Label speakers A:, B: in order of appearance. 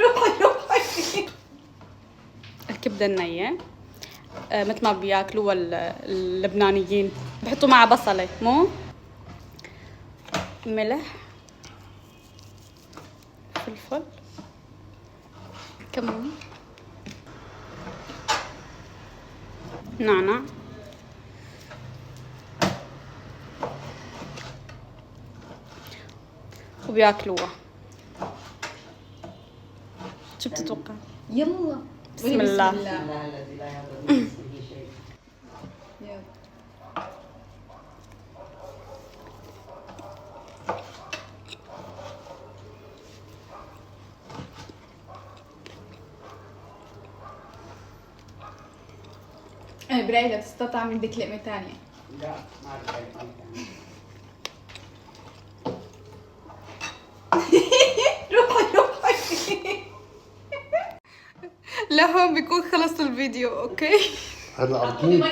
A: روحي. الكبدة النية مثل ما بياكلوها اللبنانيين، بحطوا معها بصلة، مو ملح، فلفل، كمون، نعناع، وبياكلوها. شو بتتوقع؟
B: يلا
A: بسم الله.
C: الذي لا يضر باسمه شيء.
B: يلا. برايدة تستطعم من ديك لقمة تانية.
C: لا ما أعرف.
B: روحي.
A: لهون بيكون خلص الفيديو. اوكي
D: هلا ارجوك